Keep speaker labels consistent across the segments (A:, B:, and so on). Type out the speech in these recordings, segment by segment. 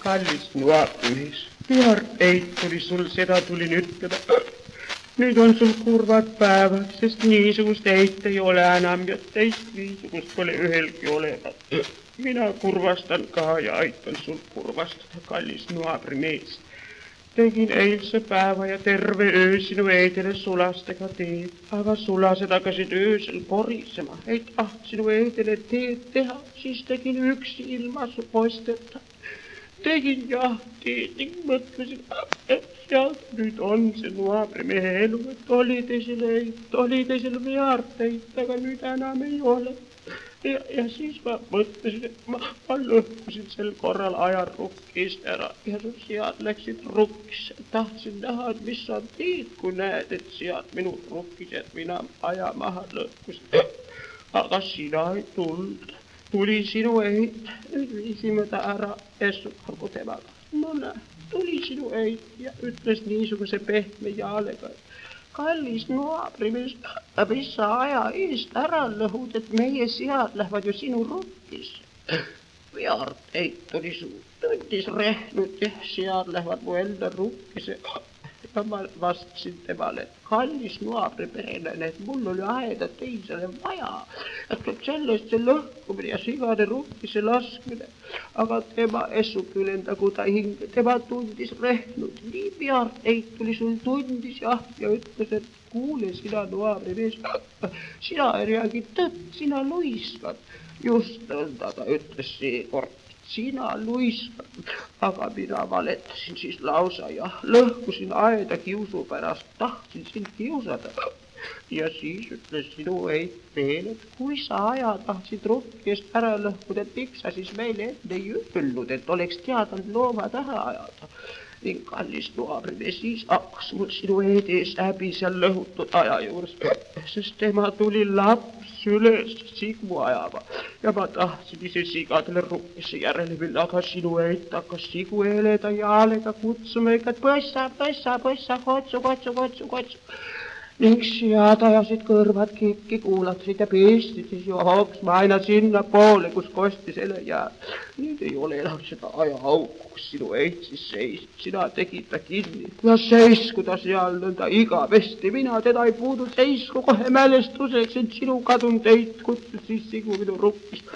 A: Kallis nuopimies, piharteitturi sul seda tulin ütlema. Nüüd on sul kurvad päevad, sest niisugust eit ei ole enam ja teist niisugust pole ühelgi olevat. Mina kurvastan ka ja aitan sul kurvastada, kallis nuabrimees. Tegin eilse päeva ja terve öö sinu eedele sulastega teed, aga sulased hakkasid öösel porisema, ei taht sinu eedele teed teha, siis tegin üksi ilma su posteta. Tegin jah teed ning mõtlesin, et sealt nüüd on see nuabrimehe elu, et oli teisel vearteit, aga nüüd enam ei ole. Ja siis ma mõtlesin, et ma lõhkusin sel korral aja rukkist ära ja su sead läksid rukkisse. Tahtsin näha, et mis sa teed, kui näed, et sead minu rukkised mina aja maha lõhkusin. Aga sina ei tulnud. Tuli sinu eit, nüüd viisime ta ära Essukargu temaga. No näe, tuli sinu eit ja ütles niisuguse pehme jaalega, et kallis nuabrimees, mis sa aja eest ära lõhud, et meie sead lähevad ju sinu rukkisse. Vearteit tuli suu, tundis rehnud ja sead lähevad mu enda rukkisse. Ja ma vastasin temale, et kallis nuabriperelane, et mul oli aeda teisele vaja, et sellest see lõhkumine ja sigade rukkisse laskmine. Aga tema essukylendagu ta hinge, tema tundis rehnud, nii piarteit tuli sul tundis ja ütles, et kuule sina nuabrimees, sina ei räägi tõtt, sina luiskad. Just nõnda ta ütles seekord. Sina luiskad, aga mina valetasin siis lausa ja lõhkusin aeda kiusu pärast, tahtsin sind kiusada. Ja siis ütles sinu eit veel, et kui sa aja tahtsid rukkist ära lõhkuda, et miks sa siis meile enne ei öelnud, et oleks teadnud looma taha ajada. Ning kallis nuabrimees, siis hakkas mul sinu ees häbi seal lõhutud aja juures, sest tema tuli laps üles sigu ajama ja ma tahtsin ise sigadele rukkisse järele minna, aga sinu eit hakkas sigu eeleda jaalega kutsuma, et põssa, kotsu. Ning sead ajasid kõrvad kikki, kuulatasid ja piistid siis jooksma aina sinna poole, kus kostis ele jääd. Nüüd ei ole enam seda ajaauku, kus sinu eit siis seisid, sina tegid ta kinni. Ja seisku ta seal nõnda igavesti, mina teda ei puudu, seisku kohe mälestuseks, et sinu kadunud eit kutsus siis sigu minu rukkist.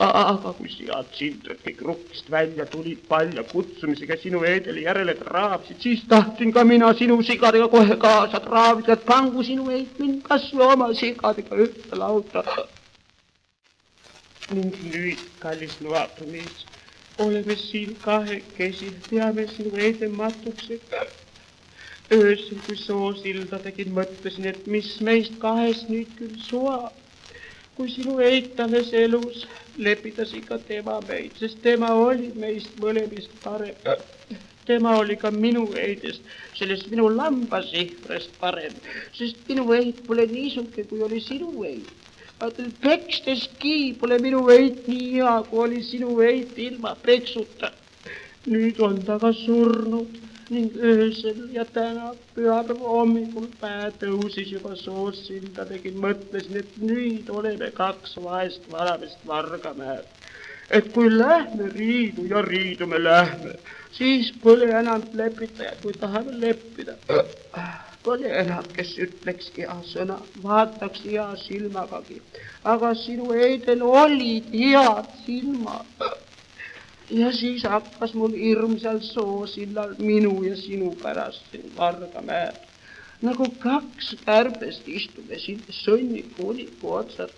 A: Aga kui sead sildud kõik rukkist välja tulid palja kutsumisega sinu eedele järele traavisid, siis tahtsin ka mina sinu sigadega kohe kaasa traavida, et pangu sinu eit mind kas või oma sigadega ühte lauda. Ning nüüd, kallis nuabrimees, oleme siin kahekesi, peame sinu eede matuksega. Öösel, kui soosilda tegin, mõtlesin, et mis meist kahest nüüd küll soa. Kui sinu eit alles elus, lepitas ikka tema meid, sest tema oli meist mõlemist parem. Tema oli ka minu eidest, sellest minu lambasihvrest parem, sest minu eit pole niisuke, kui oli sinu eit. Peksteski pole minu eit nii hea, kui oli sinu eit ilma peksuta. Nüüd on ta ka surnud. Ning öösel ja täna pühapäeva hommikul päev tõusis juba soosilda tegin, mõtlesin, et nüüd oleme kaks vaest vanamest vargamäed. Et kui lähme riidu ja riidume lähme, siis pole enam lepitajad, kui tahame leppida. Pole enam, kes ütleks hea sõna, vaataks hea silmagagi, aga sinu eedel olid head silmad. Ja siis hakkas mul hirm seal soosillal minu ja sinu pärast siin vargamäed. Nagu kaks kärbest istume siin sõnnikuuniku otsad.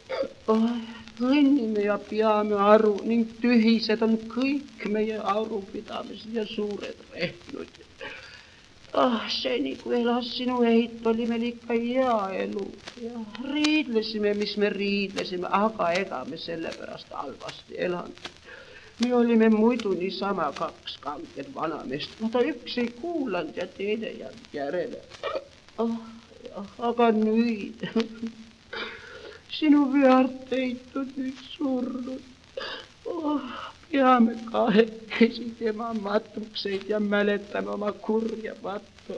A: Õnnime ja peame aru ning tühised on kõik meie arupidamised ja suured rehnud. Seni kui elas sinu eit, oli meil ikka hea elu ja riidlesime, mis me riidlesime, aga ega me sellepärast halvasti elanud. Me olime muidu niisama kaks kanged vanamest, ta üks ei kuulanud ja teine jäänud järele. Aga nüüd, sinu vearteit on nüüd surnud. Peame kahekesi tema matukseid ja mäletame oma kurja mattu.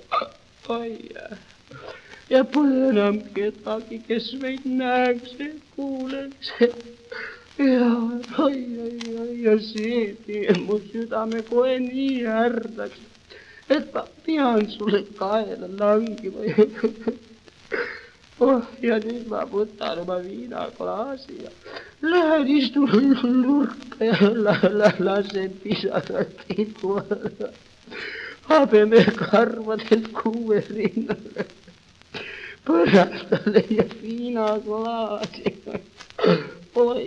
A: Ja pole enam kedagi, kes meid näeks ja kuuleks. Ja see teeb mu südame kohe nii härdaks, et ma pean sulle kaela langima. Oh, ja nüüd ma võtan oma viinaklaasi ja lähen istun nurka ja lasen pisaraid kohe habeme karvadelt kuue rinnale, põrandale ja viinaklaasi. Oi.